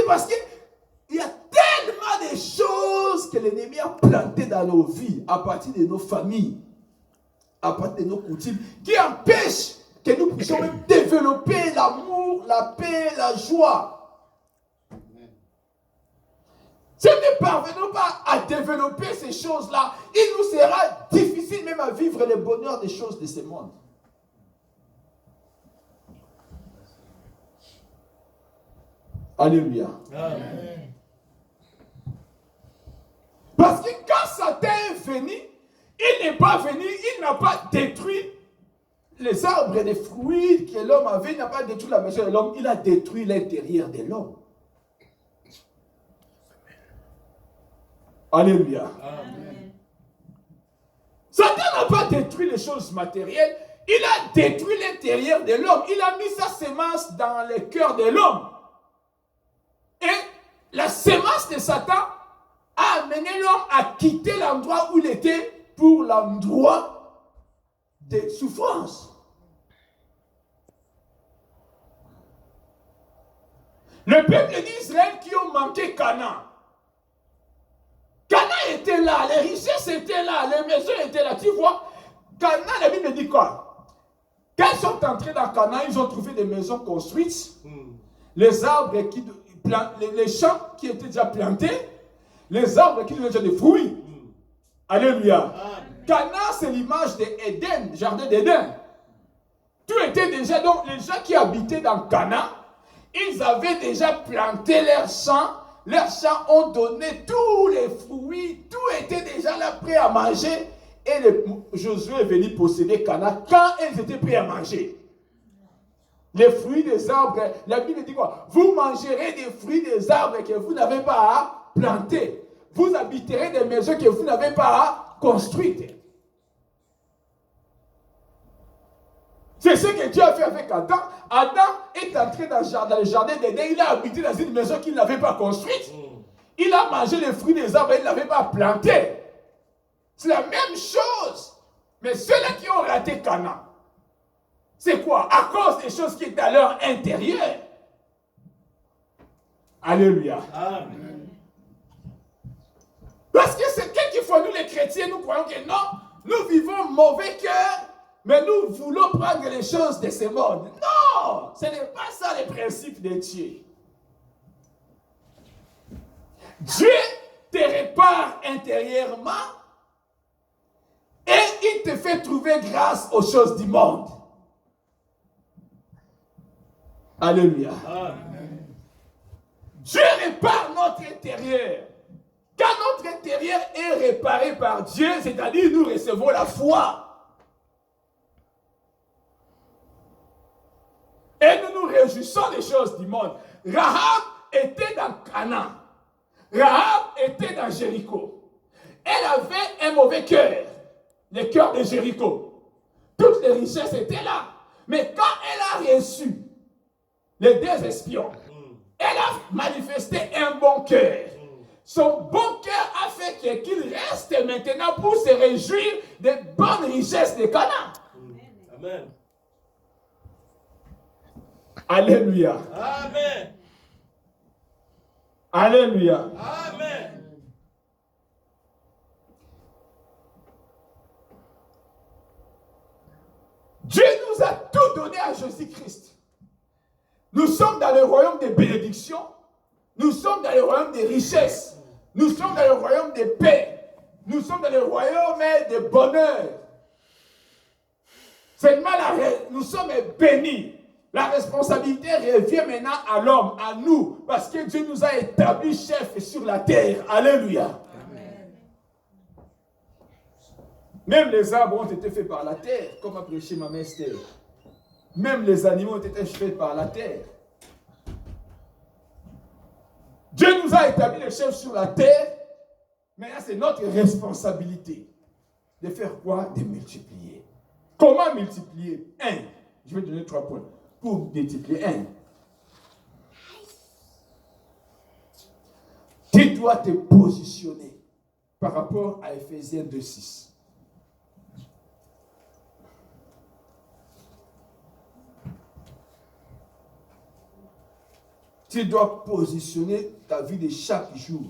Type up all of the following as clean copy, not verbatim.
parce qu'il y a tellement de choses que l'ennemi a plantées dans nos vies, à partir de nos familles, à partir de nos coutumes, qui empêchent que nous puissions même développer l'amour, la paix, la joie. Si nous ne parvenons pas à développer ces choses-là, il nous sera difficile même à vivre le bonheur des choses de ce monde. Alléluia. Amen. Parce que quand Satan est venu, il n'est pas venu, il n'a pas détruit les arbres et les fruits que l'homme avait, il n'a pas détruit la maison de l'homme, il a détruit l'intérieur de l'homme. Alléluia. Amen. Satan n'a pas détruit les choses matérielles, il a détruit l'intérieur de l'homme. Il a mis sa sémence dans le cœur de l'homme. Et la sémence de Satan a amené l'homme à quitter l'endroit où il était pour l'endroit de souffrance. Le peuple d'Israël qui ont manqué Canaan. Canaan était là, les richesses étaient là, les maisons étaient là. Tu vois, Canaan, la Bible dit quoi? Quand ils sont entrés dans Canaan, ils ont trouvé des maisons construites, les arbres, les champs qui étaient déjà plantés, les arbres qui donnaient déjà des fruits. Alléluia. Canaan, c'est l'image d'Éden, jardin d'Éden. Tout était déjà, donc les gens qui habitaient dans Canaan, ils avaient déjà planté leurs champs. Leurs champs ont donné tous les fruits, tout était déjà là prêt à manger. Et Josué est venu posséder Canaan quand ils étaient prêts à manger. Les fruits des arbres, la Bible dit quoi? Vous mangerez des fruits des arbres que vous n'avez pas à planter. Vous habiterez des maisons que vous n'avez pas à construire. C'est ce que Dieu a fait avec Adam. Adam est entré dans le jardin d'Éden. Il a habité dans une maison qu'il n'avait pas construite. Il a mangé les fruits des arbres et il n'avait pas planté. C'est la même chose. Mais ceux-là qui ont raté Canaan, c'est quoi? À cause des choses qui étaient à leur intérieur. Alléluia. Amen. Parce que c'est quelquefois nous les chrétiens, nous croyons que non, nous vivons mauvais cœur. Mais nous voulons prendre les choses de ce monde. Non, ce n'est pas ça le principe de Dieu. Dieu te répare intérieurement et il te fait trouver grâce aux choses du monde. Alléluia. Amen. Dieu répare notre intérieur. Quand notre intérieur est réparé par Dieu, c'est-à-dire nous recevons la foi. Et nous nous réjouissons des choses du monde. Rahab était dans Canaan. Rahab était dans Jéricho. Elle avait un mauvais cœur. Le cœur de Jéricho. Toutes les richesses étaient là. Mais quand elle a reçu les deux espions, elle a manifesté un bon cœur. Son bon cœur a fait qu'il reste maintenant pour se réjouir des bonnes richesses de Canaan. Amen. Alléluia. Amen. Alléluia. Amen. Dieu nous a tout donné à Jésus-Christ. Nous sommes dans le royaume des bénédictions. Nous sommes dans le royaume des richesses. Nous sommes dans le royaume des paix. Nous sommes dans le royaume des bonheur. Seulement nous sommes bénis. La responsabilité revient maintenant à l'homme, à nous, parce que Dieu nous a établis chefs sur la terre. Alléluia. Amen. Même les arbres ont été faits par la terre, comme a prêché ma mère Esther. Même les animaux ont été faits par la terre. Dieu nous a établis les chefs sur la terre. Maintenant, c'est notre responsabilité de faire quoi? De multiplier. Comment multiplier? 1. Je vais donner 3 points. Pour multiplier 1. Tu dois te positionner par rapport à Ephésiens 2:6. Tu dois positionner ta vie de chaque jour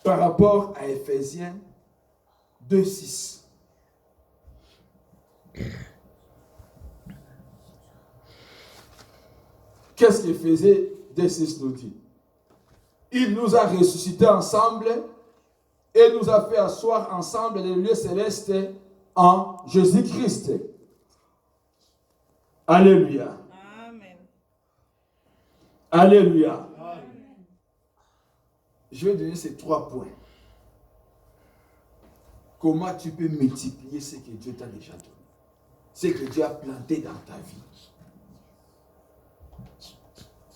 par rapport à Ephésiens 2:6. Qu'est-ce qu'Éphésiens 2:6 nous dit? Il nous a ressuscités ensemble et nous a fait asseoir ensemble les lieux célestes en Jésus-Christ. Alléluia. Amen. Alléluia. Amen. Je vais donner ces 3 points. Comment tu peux multiplier ce que Dieu t'a déjà donné, ce que Dieu a planté dans ta vie.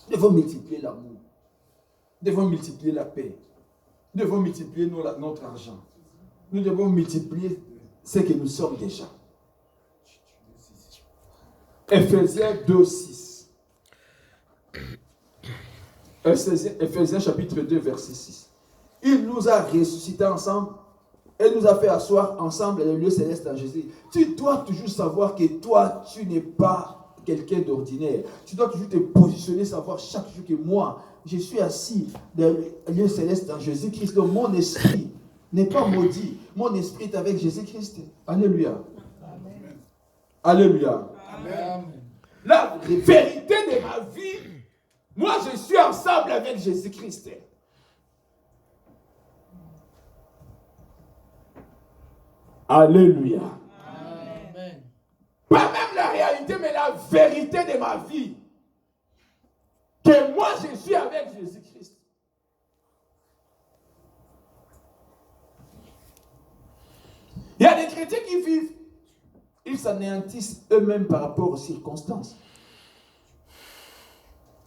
Nous devons multiplier l'amour. Nous devons multiplier la paix. Nous devons multiplier notre argent. Nous devons multiplier ce que nous sommes déjà. Ephésiens 2:6. Ephésiens chapitre 2, verset 6. Il nous a ressuscités ensemble et nous a fait asseoir ensemble les lieux célestes en Jésus. Tu dois toujours savoir que toi, tu n'es pas quelqu'un d'ordinaire. Tu dois toujours te positionner, savoir chaque jour que moi, je suis assis dans les lieux célestes en Jésus-Christ. Donc mon esprit n'est pas maudit. Mon esprit est avec Jésus-Christ. Alléluia. Amen. Alléluia. Amen. La vérité de ma vie, moi je suis ensemble avec Jésus-Christ. Alléluia. Amen. Pas même la réalité, mais la vérité de ma vie. Que moi je suis avec Jésus-Christ. Il y a des chrétiens qui vivent, ils s'anéantissent eux-mêmes par rapport aux circonstances.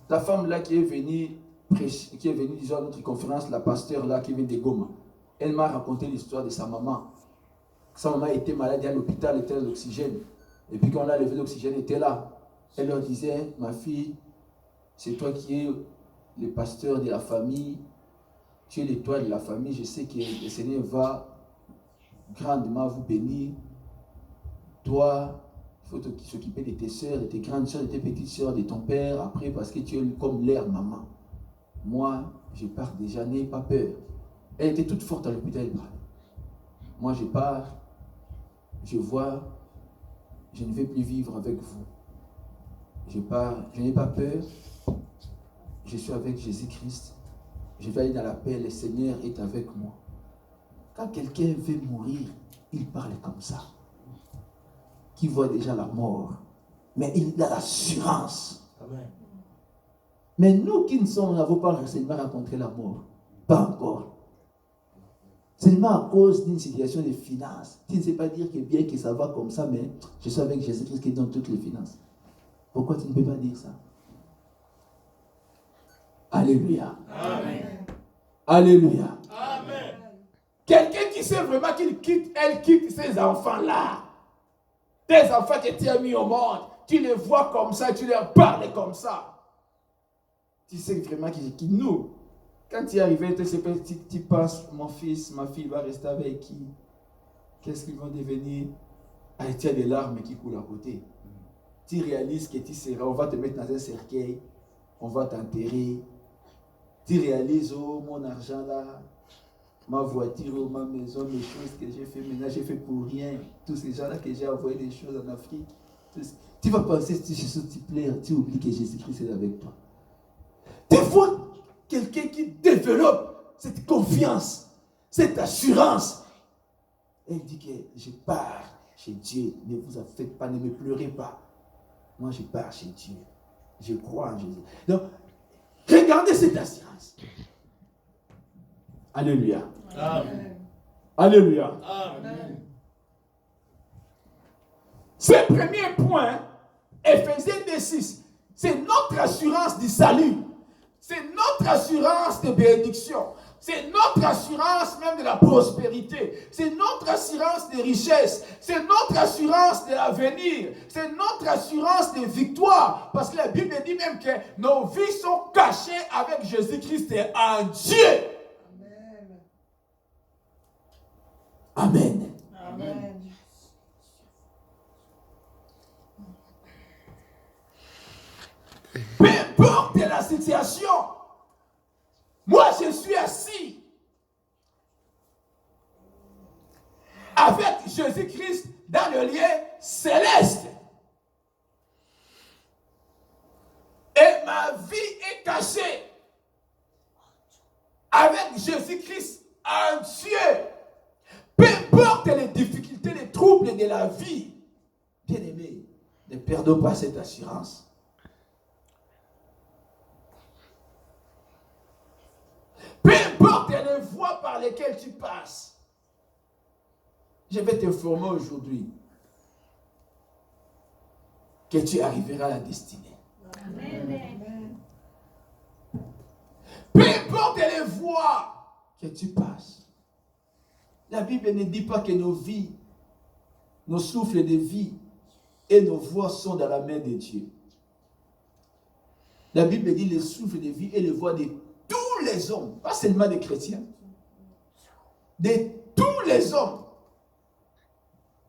La femme là qui est venue prêcher, qui est venue disons à notre conférence, la pasteur là qui vient de Goma, elle m'a raconté l'histoire de sa maman. Sa maman était malade à l'hôpital, était à l'oxygène. Et puis quand on a levé l'oxygène, elle était là. Elle leur disait, ma fille, c'est toi qui es le pasteur de la famille, tu es l'étoile de la famille, je sais que le Seigneur va grandement vous bénir. Toi, il faut s'occuper de tes soeurs, de tes grandes soeurs, de tes petites soeurs, de ton père, après, parce que tu es comme leur maman. Moi, je pars déjà, n'aie pas peur. Elle était toute forte à l'hôpital. Moi, je pars, je vois, je ne vais plus vivre avec vous. Je pars, je n'ai pas peur. Je suis avec Jésus-Christ. Je vais aller dans la paix, le Seigneur est avec moi. Quand quelqu'un veut mourir, il parle comme ça. Qui voit déjà la mort. Mais il a l'assurance. Amen. Mais nous qui n'avons pas seulement rencontré la mort, pas encore. Seulement à cause d'une situation de finances. Tu ne sais pas dire que bien que ça va comme ça, mais je suis avec Jésus-Christ qui donne toutes les finances. Pourquoi tu ne peux pas dire ça? Alléluia. Amen. Alléluia. Amen. Quelqu'un qui sait vraiment qu'il quitte, elle quitte ces enfants-là. Tes enfants que tu as mis au monde, tu les vois comme ça, tu leur parles comme ça. Tu sais vraiment qu'ils quittent nous. Quand tu es arrivé, tu penses, mon fils, ma fille va rester avec qui? Qu'est-ce qu'ils vont devenir? Ah, tu as des larmes qui coulent à côté. Tu réalises que tu seras, on va te mettre dans un cercueil, on va t'enterrer. Tu réalises, oh, mon argent là, ma voiture, oh, ma maison, les choses que j'ai fait, maintenant j'ai fait pour rien. Tous ces gens-là que j'ai envoyé des choses en Afrique. Tu vas penser, si Jésus te plaît, tu oublies que Jésus-Christ est avec toi. Tu vois quelqu'un qui développe cette confiance, cette assurance. Et il dit que je pars chez Dieu. Ne vous en faites pas, ne me pleurez pas. Moi, je pars chez Dieu. Je crois en Jésus. Donc, regardez cette assurance. Alléluia. Amen. Alléluia. Amen. Ce premier point, Ephésiens 2:6, c'est notre assurance du salut. C'est notre assurance de bénédiction. C'est notre assurance même de la prospérité. C'est notre assurance des richesses. C'est notre assurance de l'avenir. C'est notre assurance de victoire. Parce que la Bible dit même que nos vies sont cachées avec Jésus-Christ en Dieu. Amen. Amen. Peu importe la situation, moi je suis assis avec Jésus-Christ dans le lieu céleste. Et ma vie est cachée avec Jésus-Christ en Dieu. Peu importe les difficultés, les troubles de la vie, bien aimé, ne perdons pas cette assurance. Peu importe les voies par lesquelles tu passes, je vais t'informer aujourd'hui que tu arriveras à la destinée. Amen. Peu importe les voies que tu passes, la Bible ne dit pas que nos vies, nos souffles de vie et nos voix sont dans la main de Dieu. La Bible dit les souffles de vie et les voix de tous les hommes, pas seulement des chrétiens, de tous les hommes.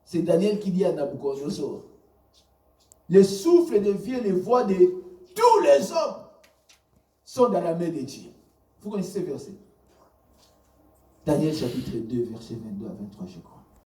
C'est Daniel qui dit à Nabucodonosor, les souffles de vie et les voix de tous les hommes sont dans la main de Dieu. Vous connaissez ce verset? Daniel chapitre 2, verset 22 à 23, je crois.